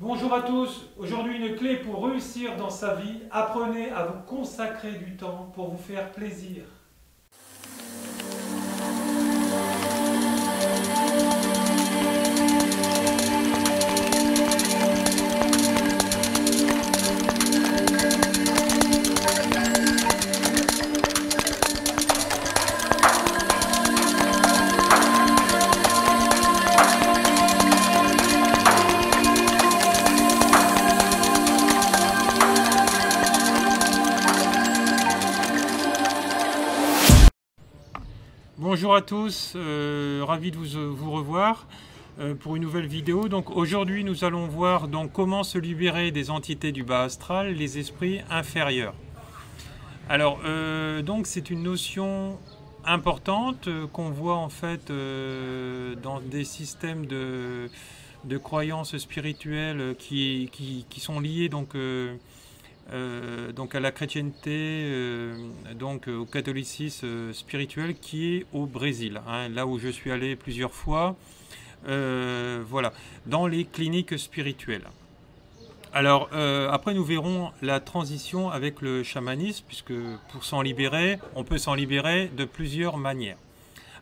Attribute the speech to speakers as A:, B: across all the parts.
A: Bonjour à tous, aujourd'hui une clé pour réussir dans sa vie, apprenez à vous consacrer du temps pour vous faire plaisir. Bonjour à tous, ravi de vous revoir pour une nouvelle vidéo. Donc aujourd'hui nous allons voir comment se libérer des entités du bas astral, les esprits inférieurs. Alors donc c'est une notion importante qu'on voit en fait dans des systèmes de croyances spirituelles qui sont liés donc à la chrétienté, au catholicisme spirituel qui est au Brésil, hein, là où je suis allé plusieurs fois, voilà, dans les cliniques spirituelles. Alors après nous verrons la transition avec le chamanisme, puisque pour s'en libérer, on peut s'en libérer de plusieurs manières.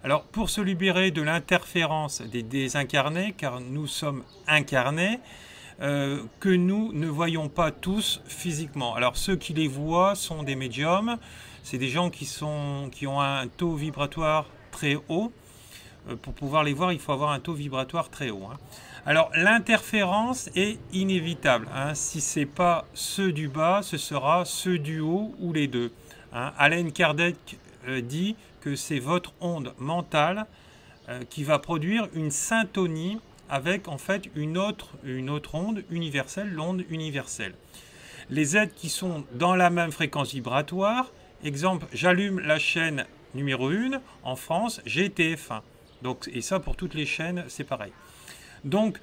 A: Alors pour se libérer de l'interférence des désincarnés, car nous sommes incarnés, que nous ne voyons pas tous physiquement. Alors ceux qui les voient sont des médiums, c'est des gens qui ont un taux vibratoire très haut. Pour pouvoir les voir, il faut avoir un taux vibratoire très haut, hein. Alors l'interférence est inévitable, hein. Si ce n'est pas ceux du bas, ce sera ceux du haut ou les deux, hein. Alan Kardec dit que c'est votre onde mentale qui va produire une syntonie avec en fait une autre onde universelle, l'onde universelle. Les êtres qui sont dans la même fréquence vibratoire, exemple, j'allume la chaîne numéro 1 en France, j'ai TF1. Donc, et ça pour toutes les chaînes, c'est pareil. Donc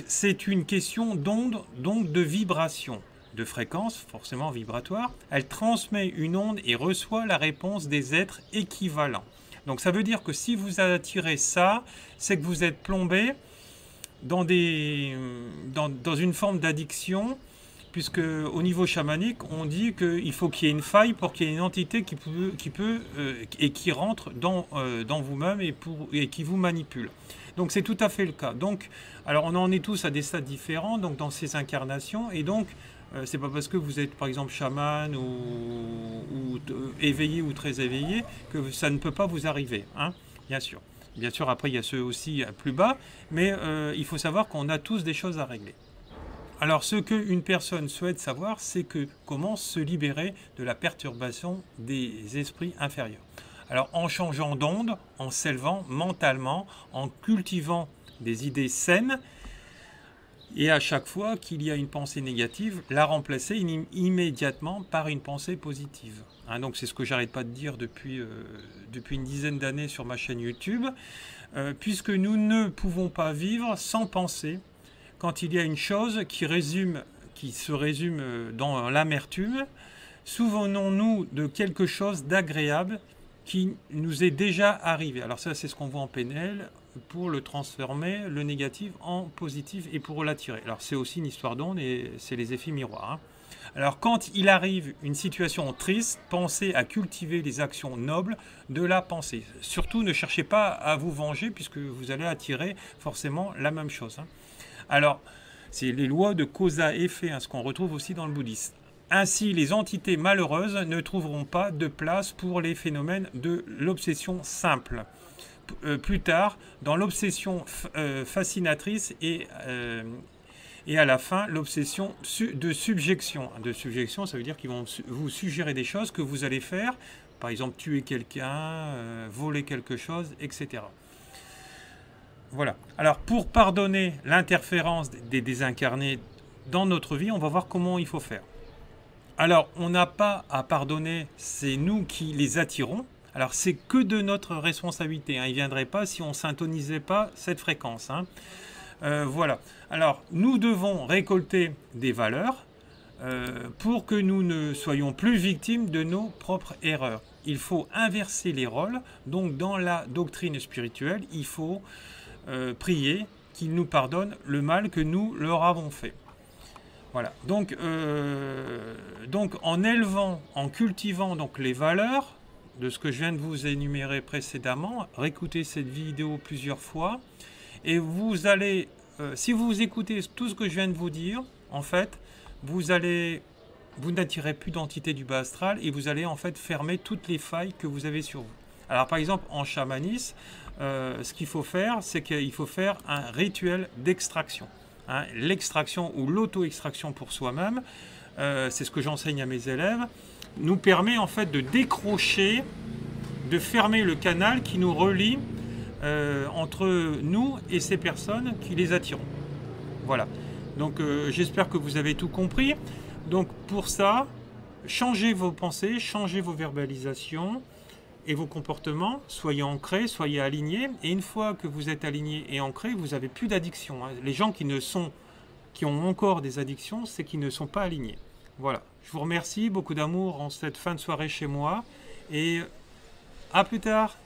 A: c'est une question d'onde, donc de vibration, de fréquence, forcément vibratoire. Elle transmet une onde et reçoit la réponse des êtres équivalents. Donc ça veut dire que si vous attirez ça, c'est que vous êtes plombé dans une forme d'addiction, puisque au niveau chamanique, on dit qu'il faut qu'il y ait une faille pour qu'il y ait une entité qui rentre dans vous-même et qui vous manipule. Donc c'est tout à fait le cas. Donc, alors on en est tous à des stades différents, donc dans ces incarnations, et donc c'est pas parce que vous êtes par exemple chaman ou éveillé ou très éveillé que ça ne peut pas vous arriver, hein, bien sûr. Bien sûr, après il y a ceux aussi plus bas, mais il faut savoir qu'on a tous des choses à régler. Alors ce qu'une personne souhaite savoir, c'est comment se libérer de la perturbation des esprits inférieurs. Alors en changeant d'onde, en s'élevant mentalement, en cultivant des idées saines, et à chaque fois qu'il y a une pensée négative, la remplacer immédiatement par une pensée positive. Hein, donc c'est ce que j'arrête pas de dire depuis une dizaine d'années sur ma chaîne YouTube, puisque nous ne pouvons pas vivre sans penser quand il y a une chose qui se résume dans l'amertume. Souvenons-nous de quelque chose d'agréable qui nous est déjà arrivé. Alors ça, c'est ce qu'on voit en PNL pour le transformer, le négatif en positif et pour l'attirer. Alors c'est aussi une histoire d'onde et c'est les effets miroirs, hein. Alors quand il arrive une situation triste, pensez à cultiver les actions nobles de la pensée. Surtout ne cherchez pas à vous venger puisque vous allez attirer forcément la même chose, hein. Alors c'est les lois de cause à effet, hein, ce qu'on retrouve aussi dans le bouddhisme. Ainsi, les entités malheureuses ne trouveront pas de place pour les phénomènes de l'obsession simple. Plus tard, dans l'obsession fascinatrice et à la fin, l'obsession de subjection. De subjection, ça veut dire qu'ils vont vous suggérer des choses que vous allez faire, par exemple tuer quelqu'un, voler quelque chose, etc. Voilà. Alors, pour pardonner l'interférence des désincarnés dans notre vie, on va voir comment il faut faire. Alors, on n'a pas à pardonner, c'est nous qui les attirons. Alors, c'est que de notre responsabilité, hein. Il ne viendrait pas si on ne syntonisait pas cette fréquence, hein. Voilà. Alors, nous devons récolter des valeurs pour que nous ne soyons plus victimes de nos propres erreurs. Il faut inverser les rôles. Donc, dans la doctrine spirituelle, il faut prier qu'ils nous pardonnent le mal que nous leur avons fait. Voilà. Donc en élevant, en cultivant donc les valeurs de ce que je viens de vous énumérer précédemment, réécoutez cette vidéo plusieurs fois, et vous allez, si vous écoutez tout ce que je viens de vous dire, en fait, vous n'attirez plus d'entités du bas astral et vous allez en fait fermer toutes les failles que vous avez sur vous. Alors par exemple, en chamanisme, ce qu'il faut faire, c'est qu'il faut faire un rituel d'extraction. Hein, l'extraction ou l'auto-extraction pour soi-même, c'est ce que j'enseigne à mes élèves, nous permet en fait de décrocher, de fermer le canal qui nous relie entre nous et ces personnes qui les attirent. Voilà. Donc j'espère que vous avez tout compris. Donc pour ça, changez vos pensées, changez vos verbalisations et vos comportements, soyez ancrés, soyez alignés. Et une fois que vous êtes alignés et ancrés, vous n'avez plus d'addiction. Les gens qui ont encore des addictions, c'est qu'ils ne sont pas alignés. Voilà. Je vous remercie, beaucoup d'amour en cette fin de soirée chez moi et à plus tard.